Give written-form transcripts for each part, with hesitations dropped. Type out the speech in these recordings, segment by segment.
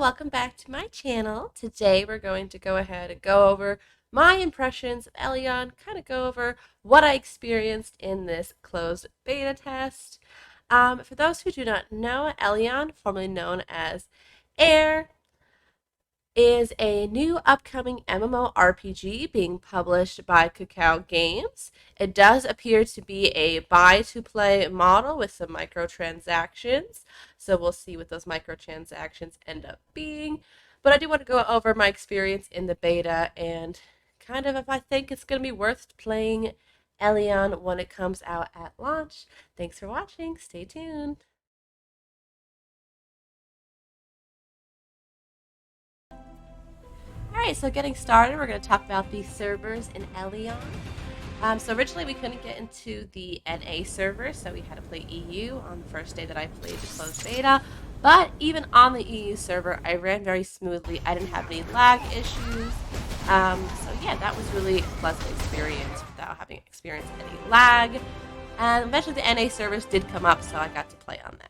welcome back to my channel. Today we're going to go ahead and go over my impressions of Elyon, kind of go over what I experienced in this closed beta test. For those who do not know, Elyon, formerly known as Air, is a new upcoming MMORPG being published by Cacao Games. It does appear to be a buy-to-play model with some microtransactions, so we'll see what those microtransactions end up being. But I do want to go over my experience in the beta and kind of if I think it's going to be worth playing Elyon when it comes out at launch. Thanks for watching. Stay tuned. Alright, so getting started, we're going to talk about the servers in Elyon. So originally we couldn't get into the NA server, so we had to play EU on the first day that I played the closed beta. But even on the EU server, I ran very smoothly. I didn't have any lag issues. So yeah, that was really a pleasant experience without having experienced any lag. And eventually the NA servers did come up, so I got to play on that.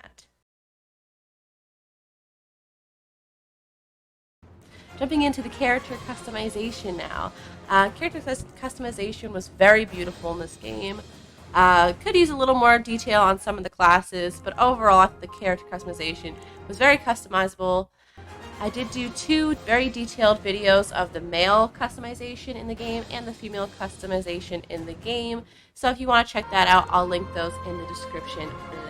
Jumping into the character customization now. Character customization was very beautiful in this game. Could use a little more detail on some of the classes, but overall I think the character customization was very customizable. I did do two very detailed videos of the male customization in the game and the female customization in the game. So if you want to check that out, I'll link those in the description below.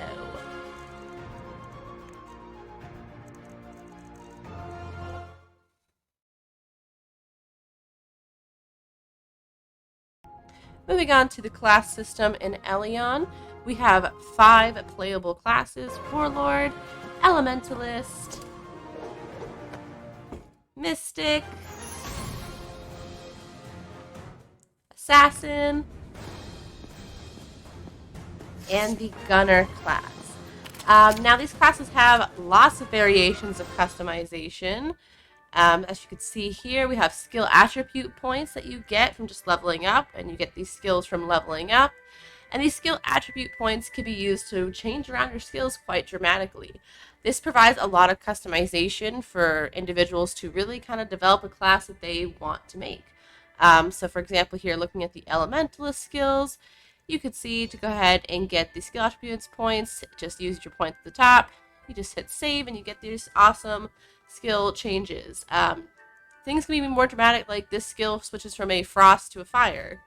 Moving on to the class system in Elyon, we have 5 playable classes: Warlord, Elementalist, Mystic, Assassin, and the Gunner class. Now these classes have lots of variations of customization. As you can see here, we have skill attribute points that you get from just leveling up, and you get these skills from leveling up. And these skill attribute points can be used to change around your skills quite dramatically. This provides a lot of customization for individuals to really kind of develop a class that they want to make. So for example, here looking at the Elementalist skills, you could see to go ahead and get the skill attributes points, just use your point at the top. You just hit save and you get these awesome skill changes. Things can be even more dramatic, like this skill switches from a frost to a fire.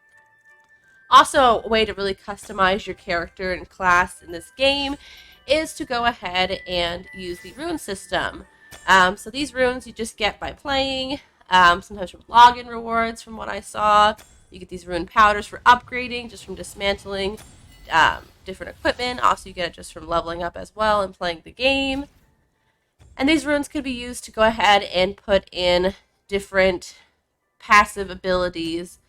Also, a way to really customize your character and class in this game is to go ahead and use the rune system. So these runes you just get by playing, sometimes from login rewards from what I saw. You get these rune powders for upgrading just from dismantling different equipment. Also, you get it just from leveling up as well and playing the game. And these runes could be used to go ahead and put in different passive abilities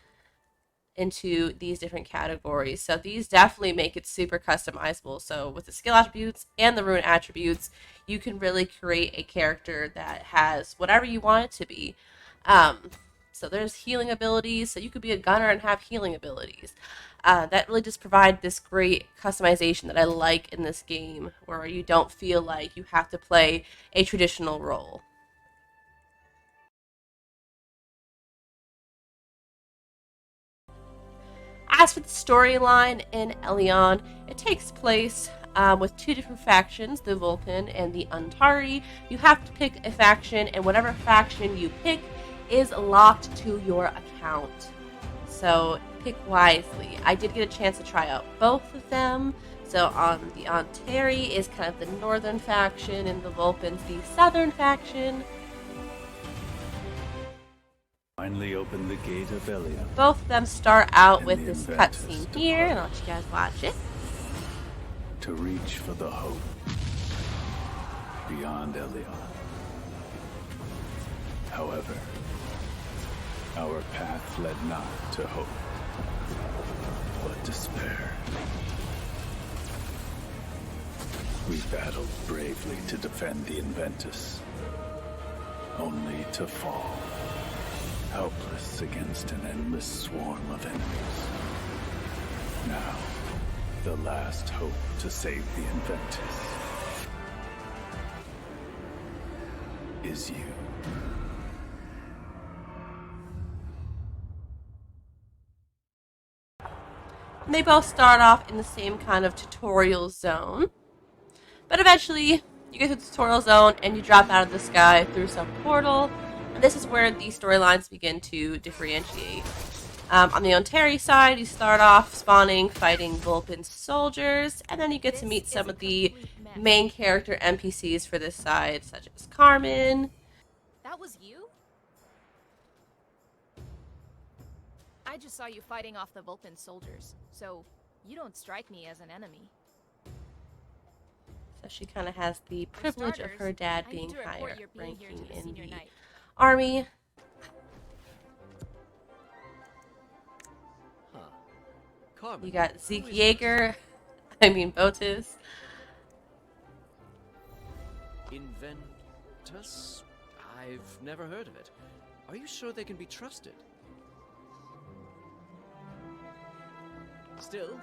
into these different categories. So these definitely make it super customizable. So with the skill attributes and the rune attributes, you can really create a character that has whatever you want it to be. So there's healing abilities, so you could be a gunner and have healing abilities. That really just provide this great customization that I like in this game, where you don't feel like you have to play a traditional role. As for the storyline in Elyon, it takes place with 2 different factions, the Vulcan and the Antari. You have to pick a faction, and whatever faction you pick is locked to your account. So pick wisely. I did get a chance to try out both of them. So on the Antari is kind of the northern faction, and the Vulcan's the southern faction. Finally open the gate of Elyon. Both of them start out with this cutscene here, and I'll let you guys watch it. To reach for the hope beyond Elyon. However, our path led not to hope, but despair. We battled bravely to defend the Inventus, only to fall, helpless against an endless swarm of enemies. Now, the last hope to save the Inventus is you. And they both start off in the same kind of tutorial zone. But eventually, you get to the tutorial zone and you drop out of the sky through some portal. And this is where the storylines begin to differentiate. On the Ontari side, you start off spawning, fighting Vulpin soldiers, and then you get to meet some of the main character NPCs for this side, such as Carmen. That was you? I just saw you fighting off the Vulpin soldiers, so you don't strike me as an enemy. So she kind of has the privilege of her dad being higher ranking in the night. army. Carmen, You got Zeke Yeager, Botus. Inventus? I've never heard of it. Are you sure they can be trusted? Still,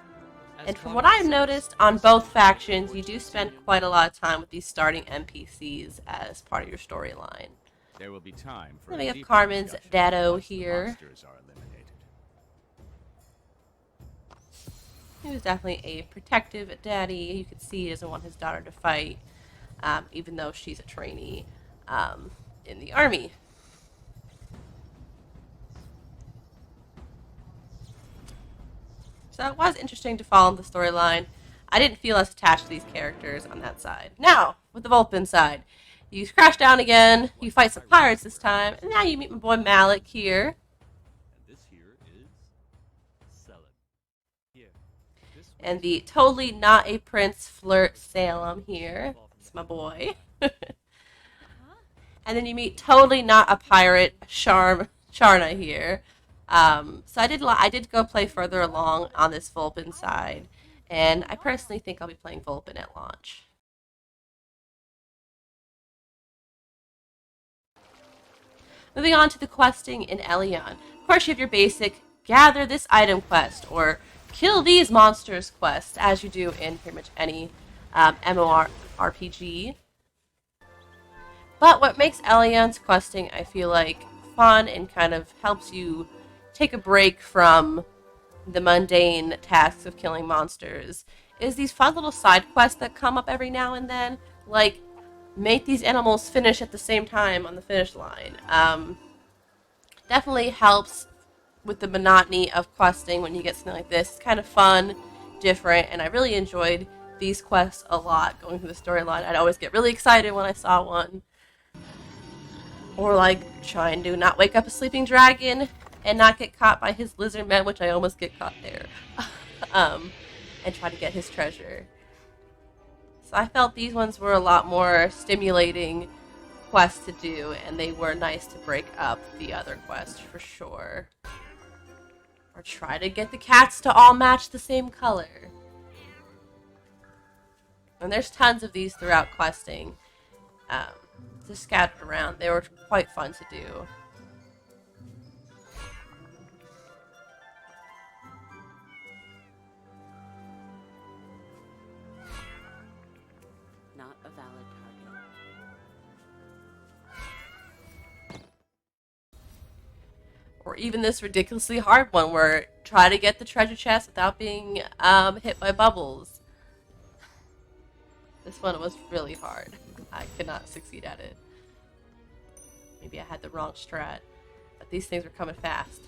And from what I've noticed on both factions, you do spend quite a lot of time with these starting NPCs as part of your storyline. There will be time for Then we have deeper Carmen's discussion Dado once the here. monsters are eliminated. He was definitely a protective daddy. You could see he doesn't want his daughter to fight, even though she's a trainee in the army. So it was interesting to follow the storyline. I didn't feel as attached to these characters on that side. Now, with the Vulpin side, you crash down again, you fight some pirates this time, and now you meet my boy Malik here. And this here is Selim. Here. And the totally not a prince flirt Salem here. It's my boy. And then you meet totally not a pirate Sharna here. So I did go play further along on this Vulpin side, and I personally think I'll be playing Vulpin at launch. Moving on to the questing in Elyon. Of course, you have your basic gather this item quest, or kill these monsters quest, as you do in pretty much any MMORPG. But what makes Elyon's questing, I feel like, fun and kind of helps you take a break from the mundane tasks of killing monsters is these fun little side quests that come up every now and then, like make these animals finish at the same time on the finish line. Definitely helps with the monotony of questing when you get something like this. It's kind of fun, different, and I really enjoyed these quests a lot going through the storyline. I'd always get really excited when I saw one. Or like trying to not wake up a sleeping dragon and not get caught by his lizard men, which I almost get caught there. And try to get his treasure. So I felt these ones were a lot more stimulating quests to do, and they were nice to break up the other quests for sure. Or try to get the cats to all match the same color. And there's tons of these throughout questing. Just scattered around. They were quite fun to do. Not a valid target. Or even this ridiculously hard one where try to get the treasure chest without being hit by bubbles. This one was really hard. I could not succeed at it. Maybe I had the wrong strat, but these things were coming fast.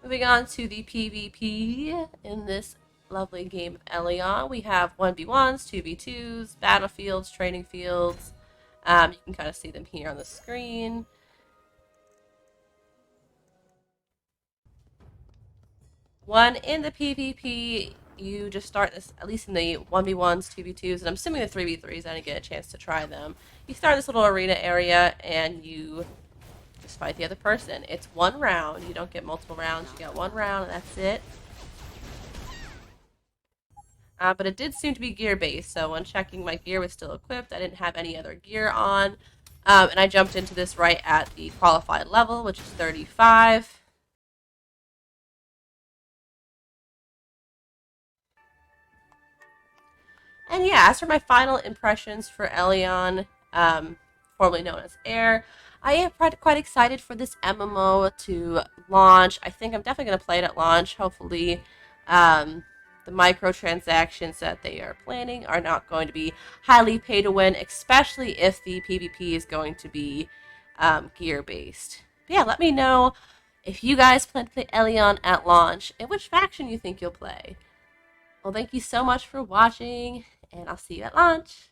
Moving on to the PvP in this lovely game of Elyon, we have 1v1s, 2v2s, battlefields, training fields. You can kind of see them here on the screen. One, in the PvP, you just start this, at least in the 1v1s, 2v2s, and I'm assuming the 3v3s, I didn't get a chance to try them. You start this little arena area, and you just fight the other person. It's one round. You don't get multiple rounds. You got one round, and that's it. But it did seem to be gear-based, so when checking, my gear was still equipped. I didn't have any other gear on. And I jumped into this right at the qualified level, which is 35. And yeah, as for my final impressions for Elyon, formerly known as Air, I am quite excited for this MMO to launch. I think I'm definitely going to play it at launch. Hopefully, the microtransactions that they are planning are not going to be highly pay to win, especially if the PvP is going to be gear based. But yeah, let me know if you guys plan to play Elyon at launch and which faction you think you'll play. Well, thank you so much for watching, and I'll see you at launch.